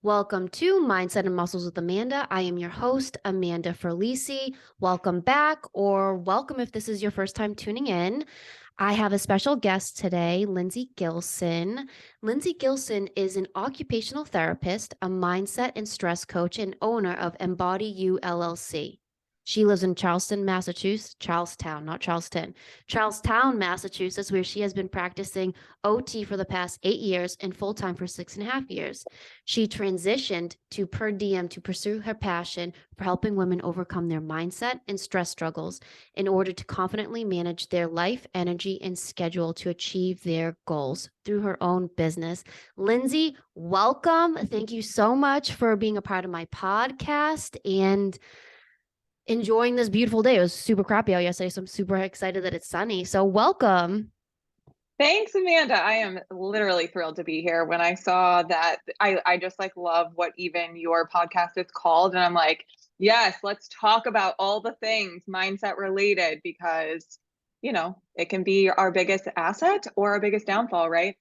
Welcome to Mindset and Muscles with Amanda. I am your host, Amanda Ferlisi. Welcome back, or welcome if this is your first time tuning in. I have a special guest today, Lyndsay Gilson. Lyndsay Gilson is an occupational therapist, a mindset and stress coach, and owner of Embody You LLC. She lives in Charlestown, Massachusetts, where she has been practicing OT for the past 8 years and full-time for 6.5 years. She transitioned to per diem to pursue her passion for helping women overcome their mindset and stress struggles in order to confidently manage their life, energy, and schedule to achieve their goals through her own business. Lyndsay, welcome. Thank you so much for being a part of my podcast and enjoying this beautiful day. It was super crappy out yesterday, so I'm super excited that it's sunny. So welcome. Thanks, Amanda. I am literally thrilled to be here. When I saw that, I just love what even your podcast is called. And I'm like, yes, let's talk about all the things mindset related because, it can be our biggest asset or our biggest downfall, right?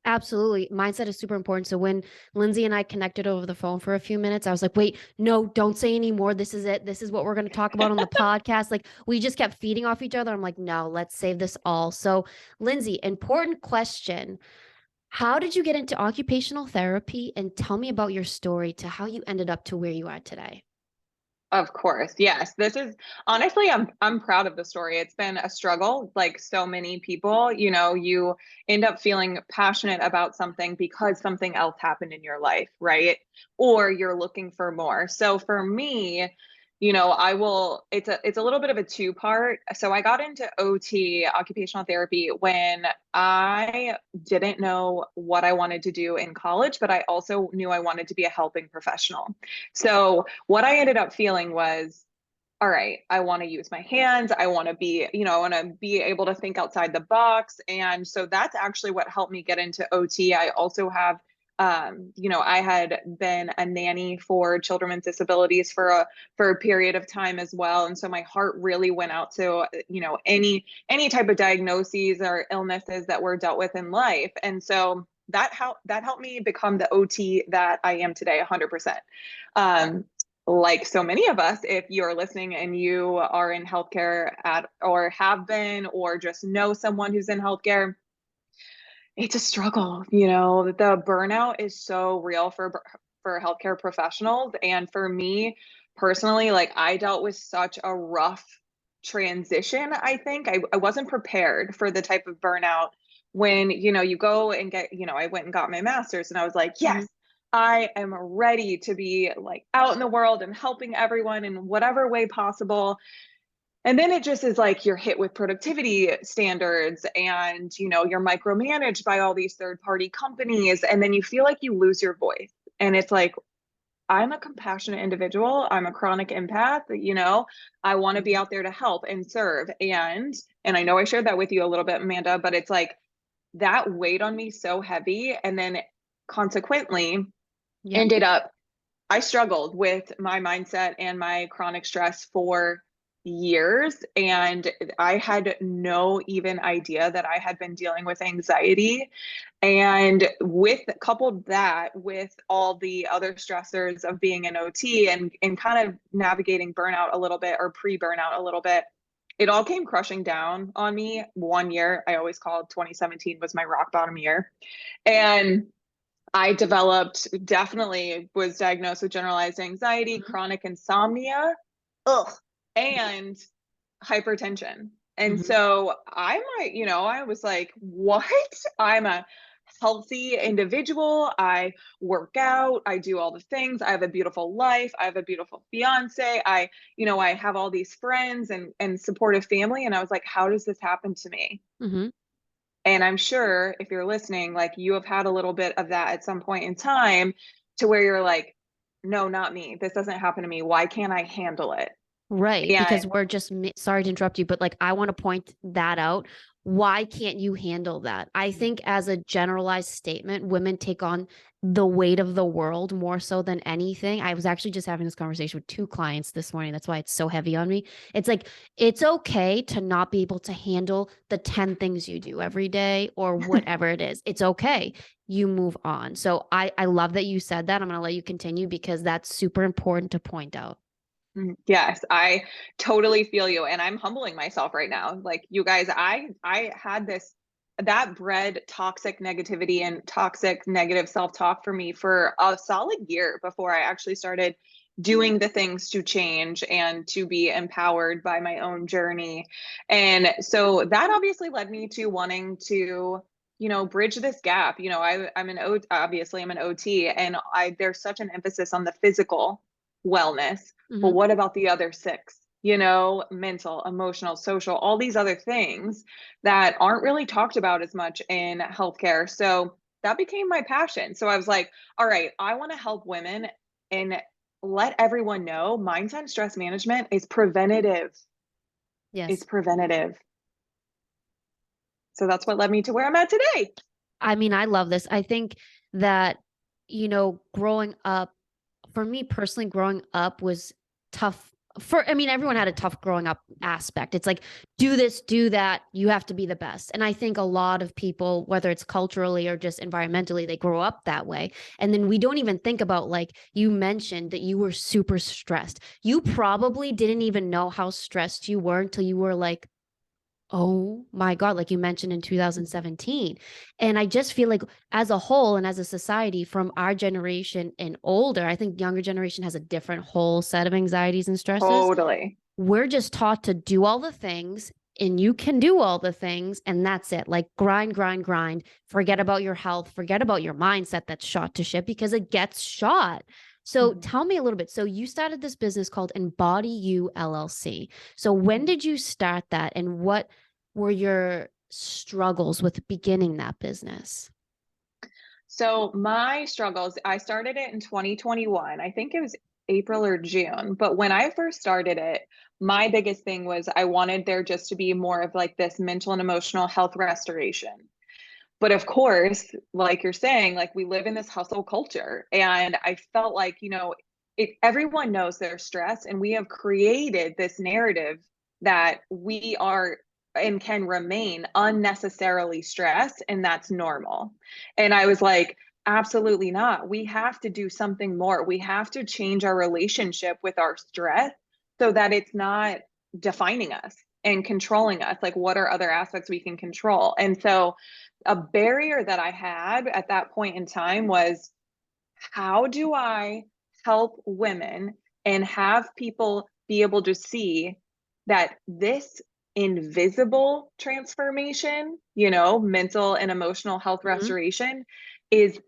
Absolutely. Mindset is super important. So when Lyndsay and I connected over the phone for a few minutes, I was like, wait, no, don't say anymore. This is it. This is what we're going to talk about on the podcast. Like we just kept feeding off each other. I'm like, no, let's save this all. So Lyndsay, important question. How did you get into occupational therapy? And tell me about your story to how you ended up to where you are today. Of course. Yes. This is honestly, I'm proud of the story. It's been a struggle, like so many people, you end up feeling passionate about something because something else happened in your life, right? Or you're looking for more. So for me, it's a little bit of a two-part. So I got into OT, occupational therapy, when I didn't know what I wanted to do in college, but I also knew I wanted to be a helping professional. So what I ended up feeling was, all right, I want to use my hands. I want to be, I want to be able to think outside the box. And so that's actually what helped me get into OT. I also have I had been a nanny for children with disabilities for a period of time as well. And so my heart really went out to, any type of diagnoses or illnesses that were dealt with in life. And so that helped me become the OT that I am today, 100%. Like so many of us, if you're listening and you are in healthcare or have been, or just know someone who's in healthcare, it's a struggle. The burnout is so real for healthcare professionals. And for me personally, like I dealt with such a rough transition. I think I wasn't prepared for the type of burnout when, you go and get, I went and got my master's and I was like, yes, I am ready to be like out in the world and helping everyone in whatever way possible. And then it just is like you're hit with productivity standards and, you're micromanaged by all these third-party companies. And then you feel like you lose your voice. And it's like, I'm a compassionate individual. I'm a chronic empath, I want to be out there to help and serve. And I know I shared that with you a little bit, Amanda, but it's like that weighed on me so heavy. And then consequently ended up, I struggled with my mindset and my chronic stress for years. And I had no even idea that I had been dealing with anxiety. And coupled that with all the other stressors of being an OT and kind of navigating burnout a little bit or pre-burnout a little bit, it all came crushing down on me. One year, I always called 2017 was my rock bottom year. And I definitely was diagnosed with generalized anxiety, chronic insomnia, and hypertension. And so I was like, what? I'm a healthy individual. I work out. I do all the things. I have a beautiful life. I have a beautiful fiance. I have all these friends and supportive family. And I was like, how does this happen to me? And I'm sure if you're listening, like you have had a little bit of that at some point in time to where you're like, no, not me. This doesn't happen to me. Why can't I handle it? Right. And Because we're just, sorry to interrupt you, but like, I want to point that out. why can't you handle that? I think as a generalized statement, women take on the weight of the world more so than anything. I was actually just having this conversation with two clients this morning. That's why it's so heavy on me. It's like, it's okay to not be able to handle the 10 things you do every day or whatever it is. It's okay. You move on. So I love that you said that. I'm going to let you continue because that's super important to point out. Yes, I totally feel you. And I'm humbling myself right now. Like you guys, I had this that bred toxic negativity and toxic negative self-talk for me for a solid year before I actually started doing the things to change and to be empowered by my own journey. And so that obviously led me to wanting to, bridge this gap. Obviously I'm an OT, and there's such an emphasis on the physical wellness. But Mhm. what about the other six? Mental, emotional, social, all these other things that aren't really talked about as much in healthcare. So that became my passion. So I was like, all right, I want to help women and let everyone know mindset and stress management is preventative. It's Yes. preventative. So that's what led me to where I'm at today. I mean, I love this. I think that, growing up, for me personally, growing up was tough. I mean, everyone had a tough growing up aspect. It's like, do this, do that. You have to be the best. And I think a lot of people, whether it's culturally or just environmentally, they grow up that way. And then we don't even think about, like you mentioned, that you were super stressed. You probably didn't even know how stressed you were until you were like, oh my God, like you mentioned in 2017. And I just feel like as a whole and as a society from our generation and older, I think younger generation has a different whole set of anxieties and stresses. Totally. We're just taught to do all the things and you can do all the things and that's it. Like grind, grind, grind. Forget about your health, forget about your mindset that's shot to shit because it gets shot. So Mhm. tell me a little bit. So you started this business called Embody You LLC. So when did you start that and what were your struggles with beginning that business? So my struggles, I started it in 2021. I think it was April or June. But when I first started it, my biggest thing was I wanted there just to be more of like this mental and emotional health restoration. But of course, like you're saying, like we live in this hustle culture. And I felt like, everyone knows their stress, and we have created this narrative that we are and can remain unnecessarily stressed, and that's normal. And I was like, absolutely not. We have to do something more. We have to change our relationship with our stress so that it's not defining us and controlling us. Like, what are other aspects we can control? And so, a barrier that I had at that point in time was, how do I help women and have people be able to see that this invisible transformation, mental and emotional health Mhm. restoration, is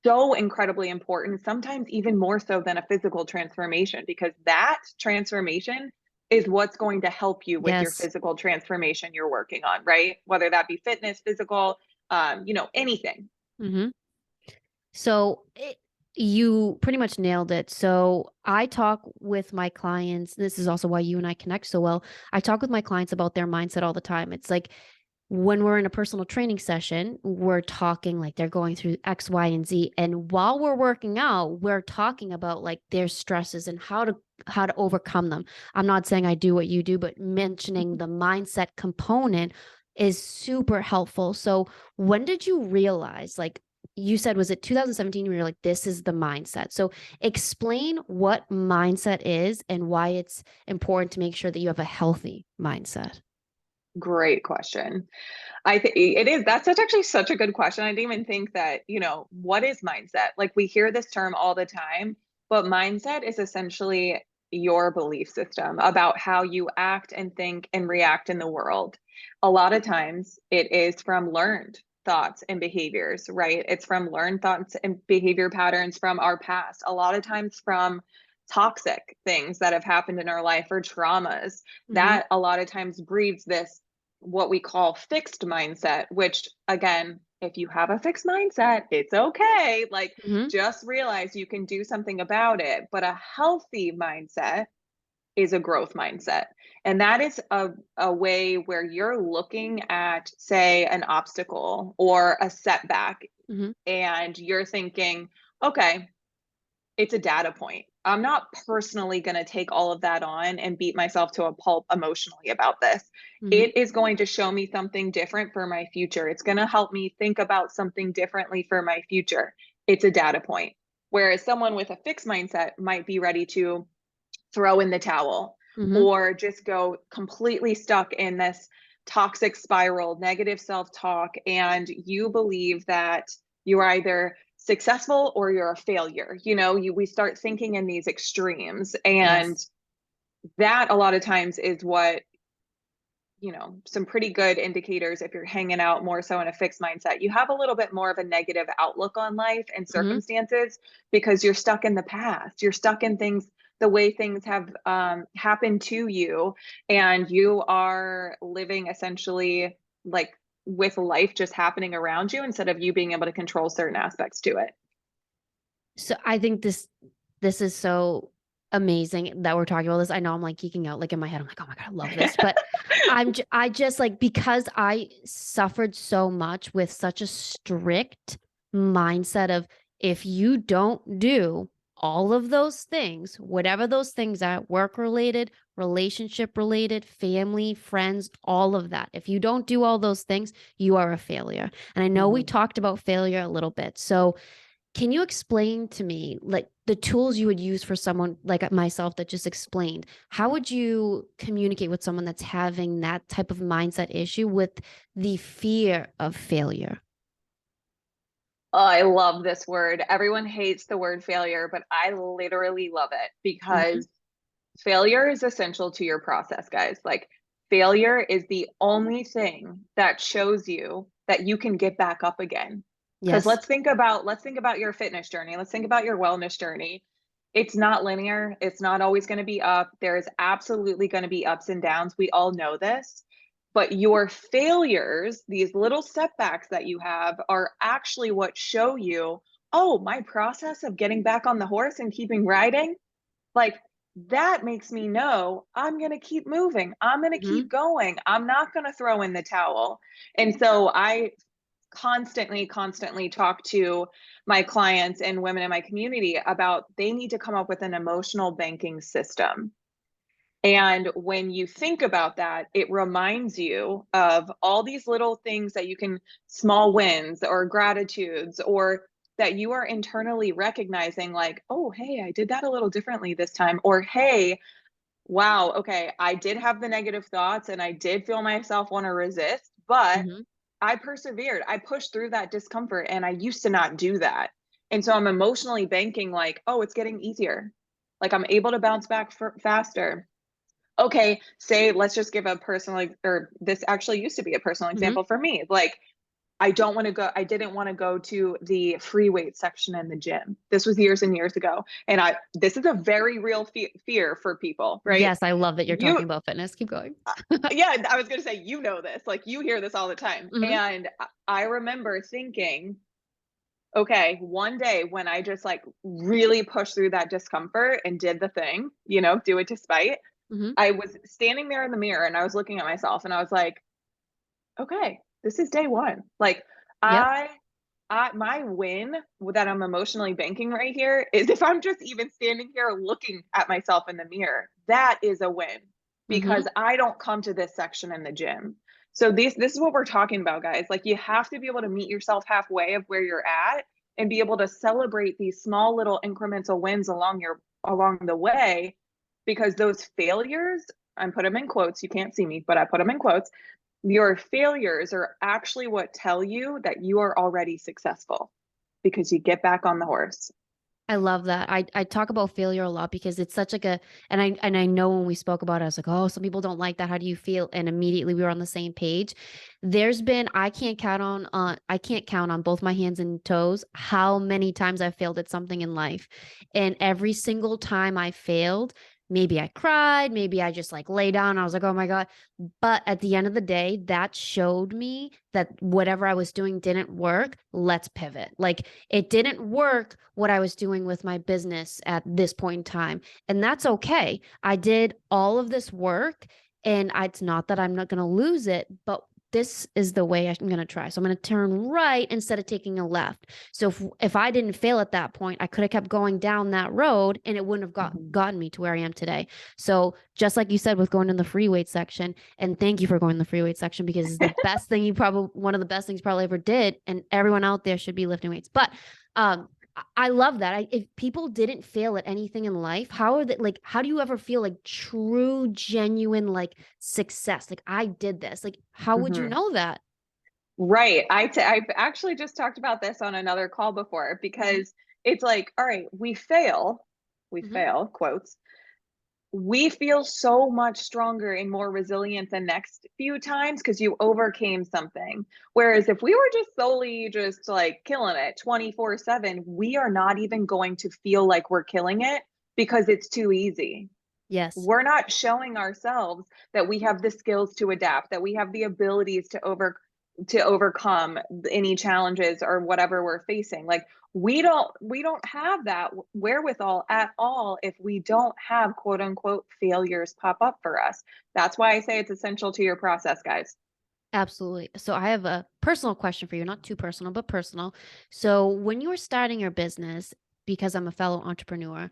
so incredibly important, sometimes even more so than a physical transformation, because that transformation is what's going to help you with your Yes. physical transformation you're working on, right? Whether that be fitness, physical, anything. Hmm. So you pretty much nailed it. So I talk with my clients. This is also why you and I connect so well. I talk with my clients about their mindset all the time. It's like when we're in a personal training session, we're talking like they're going through X, Y, and Z. And while we're working out, we're talking about like their stresses and how to overcome them. I'm not saying I do what you do, but mentioning the mindset component is super helpful. So when did you realize, like you said, was it 2017 where you're like, this is the mindset? So explain what mindset is and why it's important to make sure that you have a healthy mindset. Great question. I think it is. Actually such a good question. I didn't even think that, what is mindset? Like we hear this term all the time, but mindset is essentially your belief system about how you act and think and react in the world. A lot of times it is from learned thoughts and behaviors, right? It's from learned thoughts and behavior patterns from our past. A lot of times from toxic things that have happened in our life or traumas Hmm. that a lot of times breeds this what we call fixed mindset, which again, if you have a fixed mindset, it's okay. Like Hmm. just realize you can do something about it. But a healthy mindset is a growth mindset. And that is a way where you're looking at, say, an obstacle or a setback, Mm-hmm. and you're thinking, okay, it's a data point. I'm not personally going to take all of that on and beat myself to a pulp emotionally about this. Mm-hmm. It is going to show me something different for my future. It's going to help me think about something differently for my future. It's a data point. Whereas someone with a fixed mindset might be ready to throw in the towel Mm-hmm. or just go completely stuck in this toxic spiral, negative self-talk, and you believe that you're either successful or you're a failure. We start thinking in these extremes, and Yes. that a lot of times is what, some pretty good indicators. If you're hanging out more so in a fixed mindset, you have a little bit more of a negative outlook on life and Mm-hmm. circumstances because you're stuck in the past. You're stuck in things, the way things have happened to you, and you are living essentially like with life just happening around you instead of you being able to control certain aspects to it. So I think this is so amazing that we're talking about this. I know I'm like geeking out, like in my head, I'm like, oh my God, I love this. But I just like, because I suffered so much with such a strict mindset of, if you don't do all of those things, whatever those things are, work related, relationship related, family, friends, all of that. If you don't do all those things, you are a failure. And I know we Mhm. talked about failure a little bit. So can you explain to me, like, the tools you would use for someone like myself that just explained? How would you communicate with someone that's having that type of mindset issue with the fear of failure? Oh, I love this word. Everyone hates the word failure, but I literally love it Hmm. because failure is essential to your process, guys. Like, failure is the only thing that shows you that you can get back up again. Because Yes. let's think about your fitness journey. Let's think about your wellness journey. It's not linear. It's not always going to be up. There is absolutely going to be ups and downs. We all know this. But your failures, these little setbacks that you have, are actually what show you, oh, my process of getting back on the horse and keeping riding, like, that makes me know I'm going to keep moving. I'm going to Hmm. keep going. I'm not going to throw in the towel. And so I constantly talk to my clients and women in my community about they need to come up with an emotional banking system. And when you think about that, it reminds you of all these little things that you can, small wins or gratitudes, or that you are internally recognizing, like, oh, hey, I did that a little differently this time. Or, hey, wow, okay, I did have the negative thoughts and I did feel myself want to resist, but Hmm. I persevered. I pushed through that discomfort and I used to not do that. And so I'm emotionally banking, like, oh, it's getting easier. Like, I'm able to bounce back faster. Okay, say let's just give a personal, or this actually used to be a personal Hmm. example for me. Like, I didn't want to go to the free weight section in the gym. This was years and years ago. And this is a very real fear for people, right? Yes, I love that you're You, talking about fitness. Keep going. yeah, I was going to say, this, like, you hear this all the time. Hmm. And I remember thinking, okay, one day when I just like really pushed through that discomfort and did the thing, do it to spite, Hmm. I was standing there in the mirror and I was looking at myself and I was like, okay, this is day one. Like, Yep. I my win that I'm emotionally banking right here is if I'm just even standing here looking at myself in the mirror, that is a win Hmm. because I don't come to this section in the gym. So this is what we're talking about, guys. Like, you have to be able to meet yourself halfway of where you're at and be able to celebrate these small little incremental wins along the way, because those failures, I put them in quotes, you can't see me, but I put them in quotes, your failures are actually what tell you that you are already successful because you get back on the horse. I love that. I talk about failure a lot because it's such like a, and I know when we spoke about it, I was like, oh, some people don't like that. How do you feel? And immediately we were on the same page. There's been, I can't count on both my hands and toes how many times I've failed at something in life. And every single time I failed, Maybe I cried, maybe I just like lay down. I was like, oh my God. But at the end of the day, that showed me that whatever I was doing didn't work. Let's pivot. Like it didn't work what I was doing with my business at this point in time. And that's okay. I did all of this work and it's not that I'm not going to lose it, but this is the way I'm going to try. So I'm going to turn right instead of taking a left. So if I didn't fail at that point, I could have kept going down that road and it wouldn't have gotten me to where I am today. So just like you said with going in the free weight section, and thank you for going in the free weight section because it's the best thing one of the best things you probably ever did. And everyone out there should be lifting weights. But I love that. If people didn't fail at anything in life, how are they like, how do you ever feel like true, genuine, like success? Like I did this, like, how would you know that? Right. I've actually just talked about this on another call before because it's like, all right, we fail, quotes. We feel so much stronger and more resilient the next few times because you overcame something. Whereas if we were just solely just like killing it 24/7, we are not even going to feel like we're killing it because it's too easy. Yes. We're not showing ourselves that we have the skills to adapt, that we have the abilities to overcome any challenges or whatever we're facing. Like we don't have that wherewithal at all if we don't have quote unquote failures pop up for us. That's why I say it's essential to your process, guys. Absolutely. So I have a personal question for you, not too personal, but personal. So when you were starting your business, because I'm a fellow entrepreneur,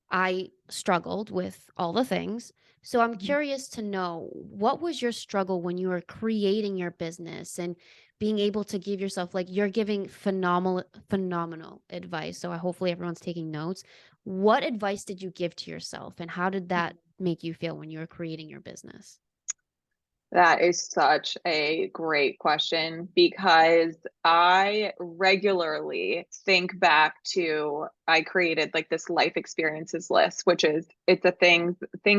I struggled with all the things. So I'm curious to know, what was your struggle when you were creating your business and being able to give yourself, like you're giving phenomenal advice. So hopefully everyone's taking notes. What advice did you give to yourself and how did that make you feel when you were creating your business? That is such a great question because I regularly think back to I created like this life experiences list, which is it's a things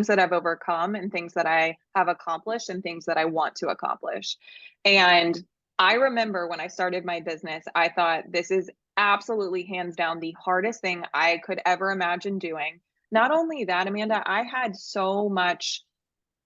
that I've overcome and things that I have accomplished and things that I want to accomplish. And I remember when I started my business, I thought this is absolutely hands down the hardest thing I could ever imagine doing. Not only that, Amanda, I had so much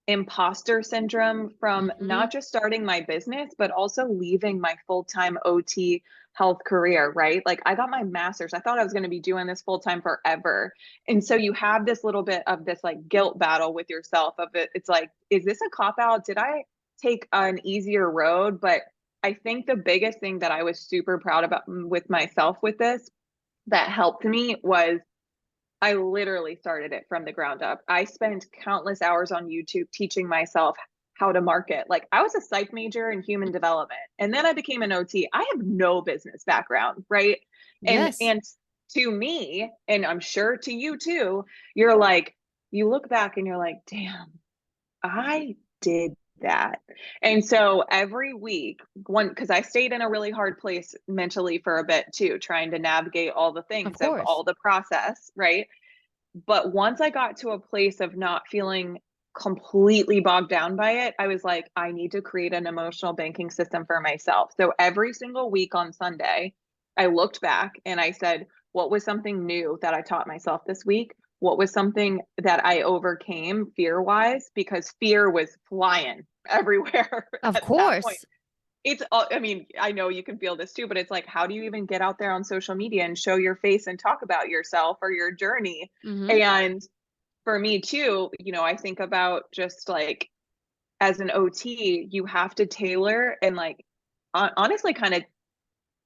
imposter syndrome from Mhm. not just starting my business, but also leaving my full-time OT health career, right? Like I got my master's. I thought I was going to be doing this full-time forever. And so you have this little bit of this like guilt battle with yourself of it. It's like, is this a cop out? Did I take an easier road? But I think the biggest thing that I was super proud about with myself with this that helped me was I literally started it from the ground up. I spent countless hours on YouTube teaching myself how to market. Like I was a psych major in human development and then I became an OT. I have no business background, right? And Yes. and to me, and I'm sure to you too, you're like you look back and you're like, "Damn, I did that." And so every week, one because I stayed in a really hard place mentally for a bit too, trying to navigate all the Of things of course. all the process, right? But once I got to a place of not feeling completely bogged down by it, I was like, I need to create an emotional banking system for myself. So every single week on Sunday, I looked back and I said, what was something new that I taught myself this week? What was something that I overcame fear wise? Because fear was flying everywhere Of at that point. course. I mean, I know you can feel this too, but it's like, how do you even get out there on social media and show your face and talk about yourself or your journey? Mhm. And for me too, I think about just like as an OT, you have to tailor and like honestly kind of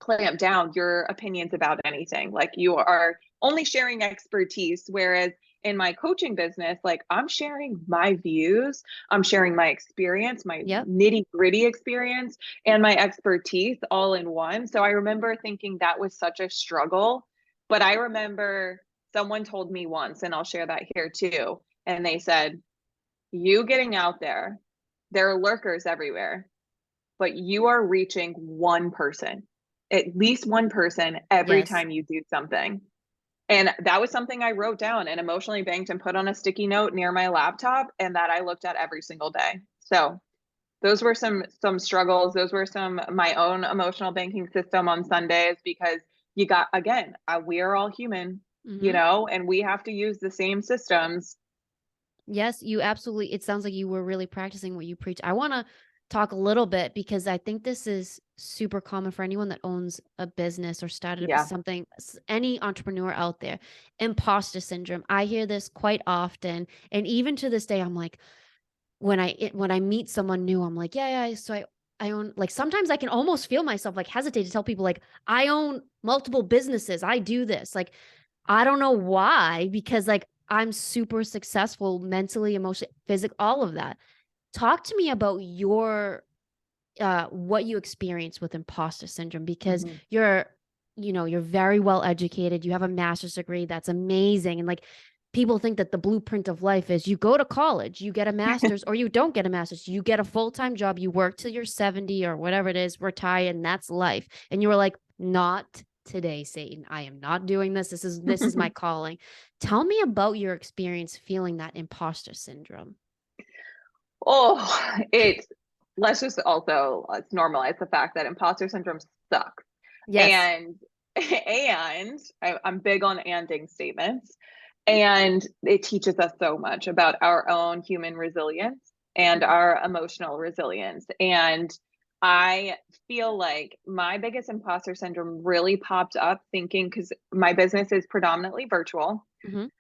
clamp down your opinions about anything. Like you are only sharing expertise, whereas in my coaching business, like I'm sharing my views, I'm sharing my experience, my Yep. nitty gritty experience, and my expertise all in one. So I remember thinking that was such a struggle. But I remember someone told me once, and I'll share that here too. And they said, you getting out there are lurkers everywhere, but you are reaching one person, at least one person every Yes. time you do something. And that was something I wrote down and emotionally banked and put on a sticky note near my laptop and that I looked at every single day. So those were some struggles. Those were some my own emotional banking system on Sundays because you got again, we are all human, Mhm. and we have to use the same systems Yes, you absolutely, it sounds like you were really practicing what you preach. I want to talk a little bit because I think this is super common for anyone that owns a business or started Yeah. something, any entrepreneur out there. Imposter syndrome. I hear this quite often. And even to this day, I'm like, when I meet someone new, I'm like, yeah, yeah. So I own, like, sometimes I can almost feel myself like hesitate to tell people like I own multiple businesses. I do this. Like, I don't know why, because like I'm super successful mentally, emotionally, physically, all of that. Talk to me about your what you experience with imposter syndrome, because Mhm. you're very well educated. You have a master's degree. That's amazing. And like people think that the blueprint of life is you go to college, you get a master's, or you don't get a master's, you get a full-time job, you work till you're 70 or whatever it is, retire, and that's life. And you were like, not today, Satan. I am not doing this. This is my calling. Tell me about your experience feeling that imposter syndrome. Oh, let's just also let's normalize the fact that imposter syndrome sucks. Yes. And I'm big on anding statements. And it teaches us so much about our own human resilience and our emotional resilience. And I feel like my biggest imposter syndrome really popped up thinking, because my business is predominantly virtual. Mhm.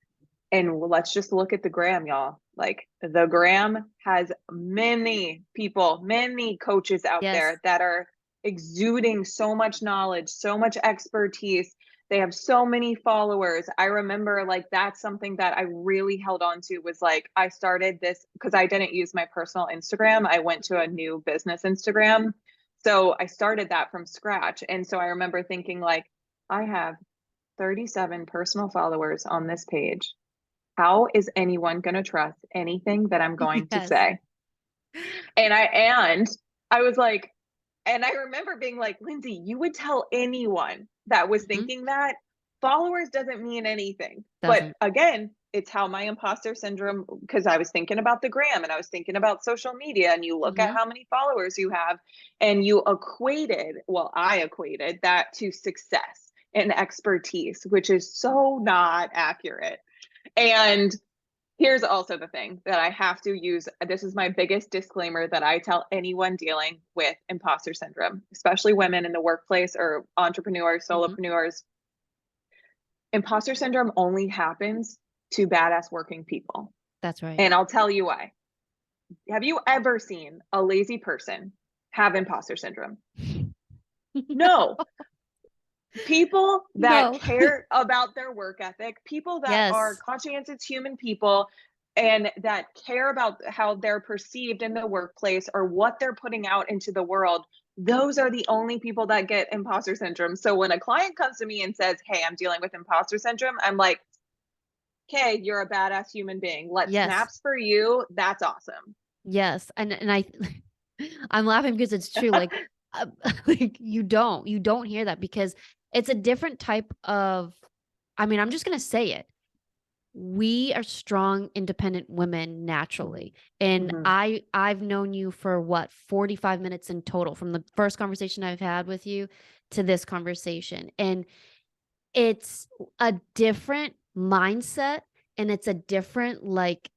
And let's just look at the gram, y'all. Like the gram has many people, many coaches out Yes. there that are exuding so much knowledge, so much expertise. They have so many followers. I remember like that's something that I really held on to was like I started this because I didn't use my personal Instagram. I went to a new business Instagram. So I started that from scratch. And so I remember thinking like I have 37 personal followers on this page. How is anyone going to trust anything that I'm going to Yes. say? And I was like, and I remember being like, Lyndsay, you would tell anyone that was Mhm. thinking that followers doesn't mean anything. But Doesn't. again, it's how my imposter syndrome, because I was thinking about the gram and I was thinking about social media, and you look at Mhm. how many followers you have, and you equated, well, I equated that to success and expertise, which is so not accurate. And here's also the thing that I have to use. This is my biggest disclaimer that I tell anyone dealing with imposter syndrome, especially women in the workplace or entrepreneurs, Mhm. solopreneurs. Imposter syndrome only happens to badass working people. That's right. And I'll tell you why. Have you ever seen a lazy person have imposter syndrome? No. People that No. care about their work ethic, people that are Yes. conscientious human people and that care about how they're perceived in the workplace or what they're putting out into the world, those are the only people that get imposter syndrome. So when a client comes to me and says, "Hey, I'm dealing with imposter syndrome," I'm like, "Okay, you're a badass human being. Let Yes. snaps for you. That's awesome." Yes. And I I'm laughing because it's true. Like, uh, like you don't hear that because it's a different type of, I mean, I'm just going to say it. We are strong, independent women naturally. And Mhm. I've known you for what, 45 minutes in total, from the first conversation I've had with you to this conversation. And it's a different mindset, and it's a different like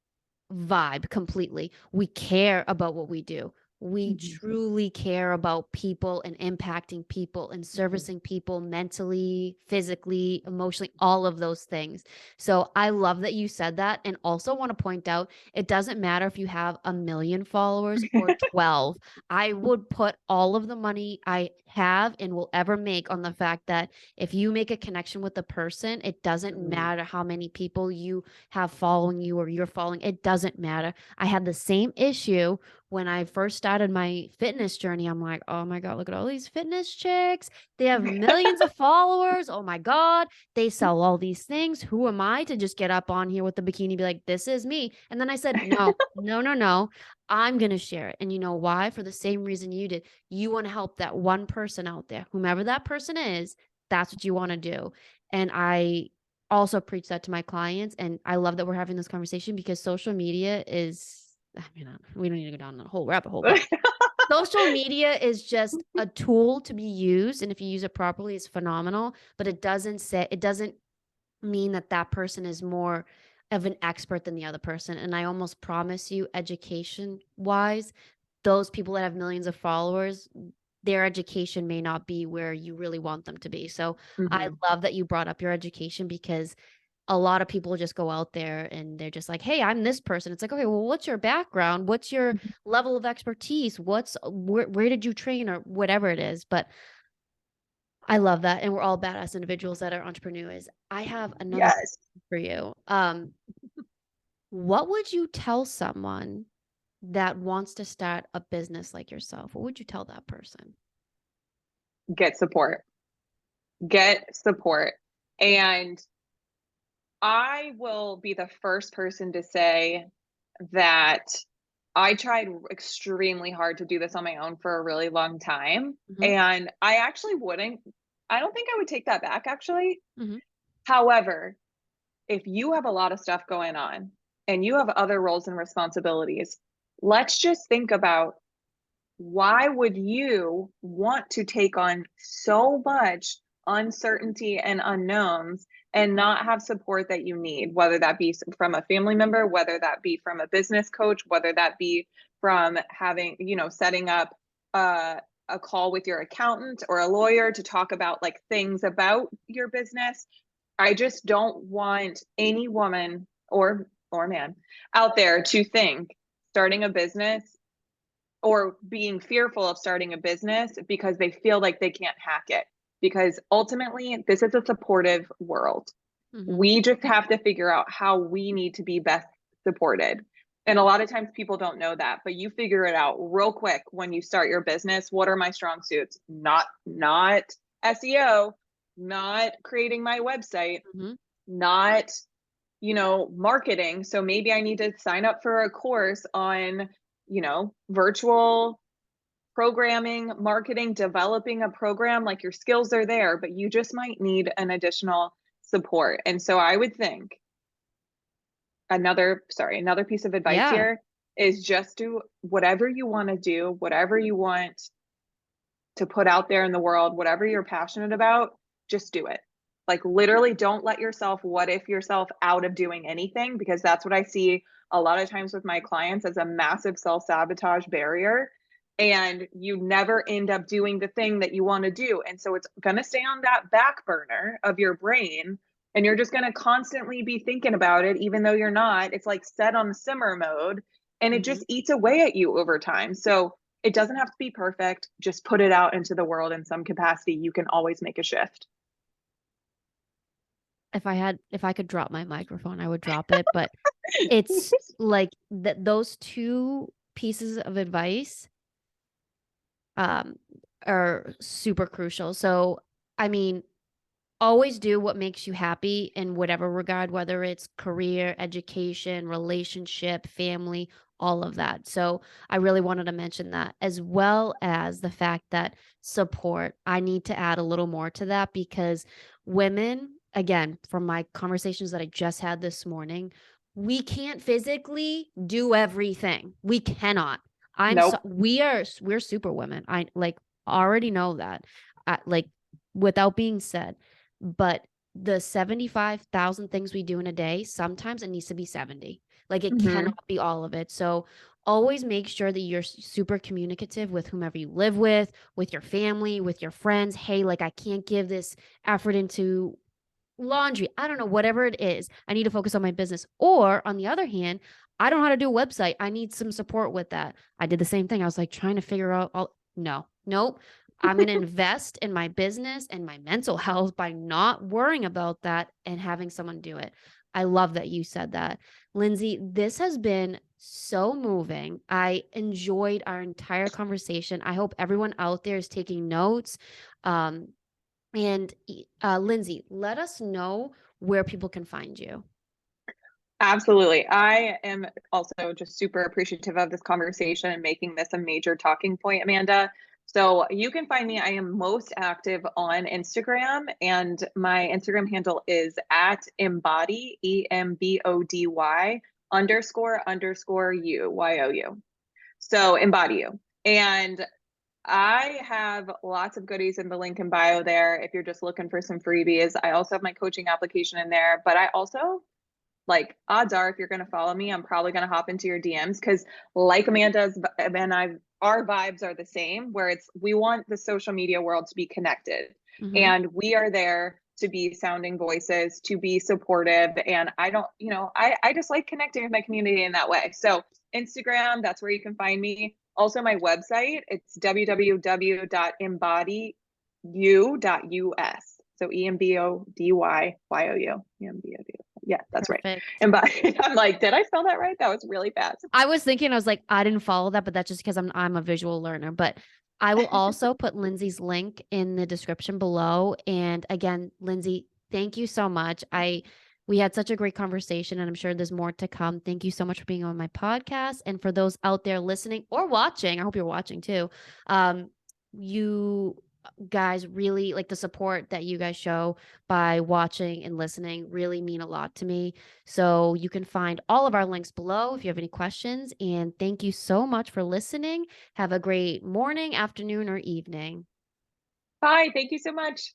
vibe completely. We care about what we do. We Mhm. truly care about people and impacting people and Mhm. servicing people mentally, physically, emotionally, all of those things. So I love that you said that. And also want to point out it doesn't matter if you have a million followers or 12. I would put all of the money I have and will ever make on the fact that if you make a connection with a person, it doesn't Mhm. matter how many people you have following you or you're following. It doesn't matter. I had the same issue when I first started my fitness journey. I'm like, oh my God, look at all these fitness chicks. They have millions of followers. Oh my God. They sell all these things. Who am I to just get up on here with the bikini, be like, this is me? And then I said, no, no, no, no. I'm going to share it. And you know why? For the same reason you did. You want to help that one person out there, whomever that person is. That's what you want to do. And I also preach that to my clients. And I love that we're having this conversation because social media is, I mean, we don't need to go down the whole rabbit hole, but social media is just a tool to be used. And if you use it properly, it's phenomenal. But it doesn't mean that that person is more of an expert than the other person. And I almost promise you, education wise, those people that have millions of followers, their education may not be where you really want them to be. So I Mhm. love that you brought up your education, because a lot of people just go out there and they're just like, hey, I'm this person. It's like, okay, well, what's your background? What's your level of expertise? Where did you train, or whatever it is? But I love that. And we're all badass individuals that are entrepreneurs. I have another Yes. question for you. What would you tell someone that wants to start a business like yourself? What would you tell that person? Get support. Get support. And I will be the first person to say that I tried extremely hard to do this on my own for a really long time. Hmm. And I actually wouldn't, I don't think I would take that back actually. Hmm. However, if you have a lot of stuff going on and you have other roles and responsibilities, let's just think about, why would you want to take on so much uncertainty and unknowns and not have support that you need, whether that be from a family member, whether that be from a business coach, whether that be from having, setting up a call with your accountant or a lawyer to talk about like things about your business. I just don't want any woman or man out there to think starting a business or being fearful of starting a business because they feel like they can't hack it. Because ultimately, this is a supportive world. Hmm. We just have to figure out how we need to be best supported. And a lot of times people don't know that, but you figure it out real quick when you start your business. What are my strong suits? Not SEO, not creating my website, Hmm. not marketing. So maybe I need to sign up for a course on, virtual programming, marketing, developing a program. Like your skills are there, but you just might need an additional support. And so I would think another piece of advice Yeah. here is just do whatever you want to do, whatever you want to put out there in the world, whatever you're passionate about, just do it. Like literally don't let yourself what if yourself out of doing anything, because that's what I see a lot of times with my clients as a massive self-sabotage barrier. And you never end up doing the thing that you want to do. And so it's going to stay on that back burner of your brain. And you're just going to constantly be thinking about it, even though you're not. It's like set on simmer mode and it Hmm. just eats away at you over time. So it doesn't have to be perfect. Just put it out into the world in some capacity. You can always make a shift. If I could drop my microphone, I would drop it. But it's like that, those two pieces of advice um are super crucial. So, I mean, always do what makes you happy in whatever regard, whether it's career, education, relationship, family, all of that. So I really wanted to mention that, as well as the fact that support. I need to add a little more to that, because women, again, from my conversations that I just had this morning, we can't physically do everything. We cannot. Nope. We're super women. I like already know that. Like, without being said, but the 75,000 things we do in a day, sometimes it needs to be 70. Like, it Mm-hmm. cannot be all of it. So always make sure that you're super communicative with whomever you live with your family, with your friends. Hey, like, I can't give this effort into laundry. I don't know, whatever it is. I need to focus on my business. Or on the other hand, I don't know how to do a website. I need some support with that. I did the same thing. I was like trying to figure out all, no, nope. I'm going to invest in my business and my mental health by not worrying about that and having someone do it. I love that you said that. Lyndsay, this has been so moving. I enjoyed our entire conversation. I hope everyone out there is taking notes. Um, and Lyndsay, let us know where people can find you. Absolutely. I am also just super appreciative of this conversation and making this a major talking point, Amanda. So you can find me. I am most active on Instagram, and my Instagram handle is at embody, EMBODY __you, YOU. So embody you. And I have lots of goodies in the link in bio there if you're just looking for some freebies. I also have my coaching application in there, but I also like odds are if you're going to follow me, I'm probably going to hop into your DMs because like Amanda's and I, our vibes are the same where we want the social media world to be connected Mhm. and we are there to be sounding voices, to be supportive. And I don't, I just like connecting with my community in that way. So Instagram, that's where you can find me. Also my website, it's www.embodyu.us. So EMBODYYOU. EMBODU. Yeah, that's right. Perfect. Embody. I'm like, did I spell that right? That was really fast. I was thinking, I was like, I didn't follow that, but that's just because I'm a visual learner. But I will also put Lyndsay's link in the description below. And again, Lyndsay, thank you so much. We had such a great conversation, and I'm sure there's more to come. Thank you so much for being on my podcast. And for those out there listening or watching, I hope you're watching too. You guys really like the support that you guys show by watching and listening really mean a lot to me. So you can find all of our links below if you have any questions. And thank you so much for listening. Have a great morning, afternoon, or evening. Bye. Thank you so much.